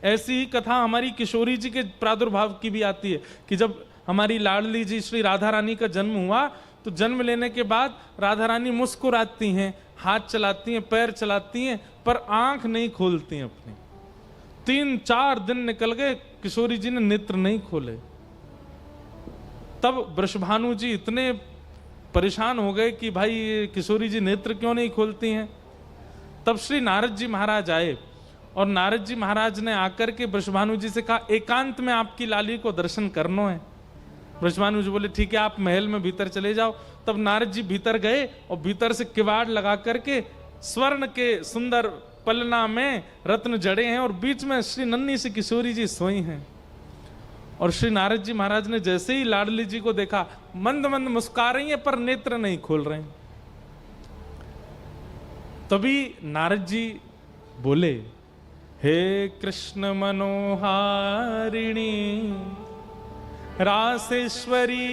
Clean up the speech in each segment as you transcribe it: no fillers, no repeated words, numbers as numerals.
ऐसी ही कथा हमारी किशोरी जी के प्रादुर्भाव की भी आती है कि जब हमारी लाडली जी श्री राधा रानी का जन्म हुआ तो जन्म लेने के बाद राधा रानी मुस्कुराती हैं, हाथ चलाती हैं, पैर चलाती हैं, पर आंख नहीं खोलती हैं अपनी। 3-4 दिन निकल गए, किशोरी जी ने नेत्र नहीं खोले। तब वृषभानु जी इतने परेशान हो गए कि भाई किशोरी जी नेत्र क्यों नहीं खोलती हैं। तब श्री नारद जी महाराज आए और नारद जी महाराज ने आकर के वृषभानु जी से कहा, एकांत में आपकी लाली को दर्शन करना है। वृषभानु जी बोले ठीक है, आप महल में भीतर चले जाओ। तब नारद जी भीतर गए और भीतर से किवाड़ लगा करके स्वर्ण के सुंदर पलना में रत्न जड़े हैं और बीच में श्री नन्ही सी किशोरी जी सोई हैं। और श्री नारद जी महाराज ने जैसे ही लाडली जी को देखा, मंद मंद मुस्कुरा रही हैं पर नेत्र नहीं खोल रहे हैं। तभी नारद जी बोले, हे कृष्ण मनोहारिणी रासेश्वरी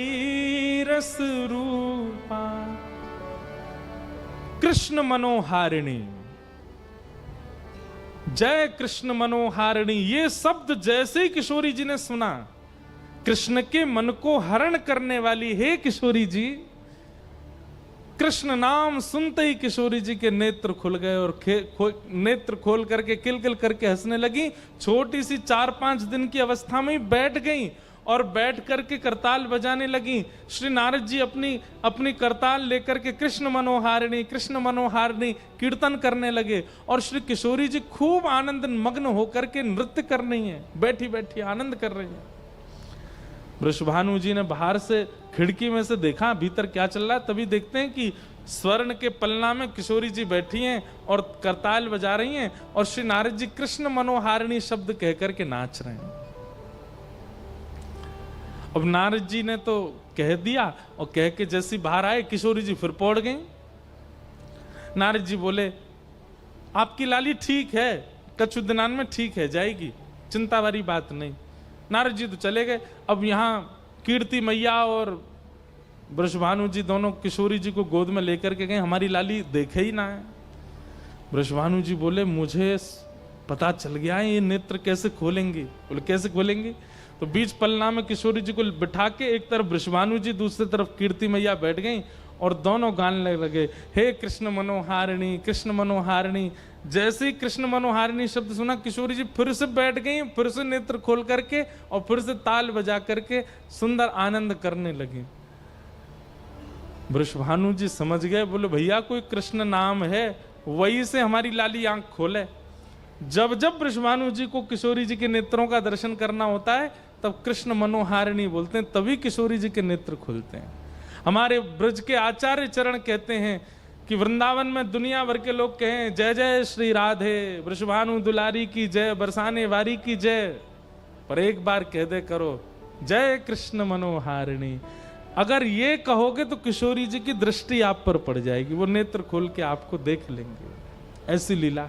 रस रूपा। कृष्ण मनोहारिणी, जय कृष्ण मनोहारिणी, ये शब्द जैसे ही किशोरी जी ने सुना, कृष्ण के मन को हरण करने वाली हे किशोरी जी, कृष्ण नाम सुनते ही किशोरी जी के नेत्र खुल गए और नेत्र खोल करके किलकिल करके हंसने लगी। छोटी सी 4-5 दिन की अवस्था में ही बैठ गई और बैठ करके करताल बजाने लगी। श्री नारद जी अपनी करताल लेकर के कृष्ण मनोहारिणी कीर्तन करने लगे और श्री किशोरी जी खूब आनंद मग्न होकर के नृत्य कर रही हैं, बैठी बैठी आनंद कर रही हैं। वृषभानु जी ने बाहर से खिड़की में से देखा भीतर क्या चल रहा है। तभी देखते हैं कि स्वर्ण के पलना में किशोरी जी बैठी हैं और करताल बजा रही हैं और श्री नारद जी कृष्ण मनोहारिणी शब्द कहकर के नाच रहे हैं। अब नारद जी ने तो कह दिया और कह के जैसी बाहर आए, किशोरी जी फिर पौड़ गई। नारद जी बोले, आपकी लाली ठीक है, कछु दिनान में ठीक है जाएगी, चिंता वाली बात नहीं। नारद जी तो चले गए। अब यहाँ कीर्ति मैया और वृषभानु जी दोनों किशोरी जी को गोद में लेकर के गए, हमारी लाली देखे ही ना है। वृषभानु जी बोले, मुझे पता चल गया है ये नेत्र कैसे खोलेंगी। बोले कैसे खोलेंगी? तो बीच पलना में किशोरी जी को बिठा के एक तरफ वृषभानु जी, दूसरी तरफ कीर्ति मैया बैठ गई और दोनों गाने लगे, हे कृष्ण मनोहारिणी कृष्ण मनोहारिणी। जैसे ही कृष्ण मनोहारिणी शब्द सुना, किशोरी जी फिर से बैठ गई, फिर से नेत्र खोल करके और फिर से ताल बजा करके सुंदर आनंद करने लगी। वृषभानु जी समझ गए, बोले भैया कोई कृष्ण नाम है, वही से हमारी लाली आंख खोले। जब जब वृषभानु जी को किशोरी जी के नेत्रों का दर्शन करना होता है तब कृष्ण मनोहारिणी बोलते हैं, तभी किशोरी जी के नेत्र खुलते हैं। हमारे ब्रज के आचार्य चरण कहते हैं कि वृंदावन में दुनिया भर के लोग कहें जय जय श्री राधे, वृषभानु दुलारी की जय, बरसाने वारी की जय, पर एक बार कह दे करो जय कृष्ण मनोहारिणी। अगर ये कहोगे तो किशोरी जी की दृष्टि आप पर पड़ जाएगी, वो नेत्र खोल के आपको देख लेंगे। ऐसी लीला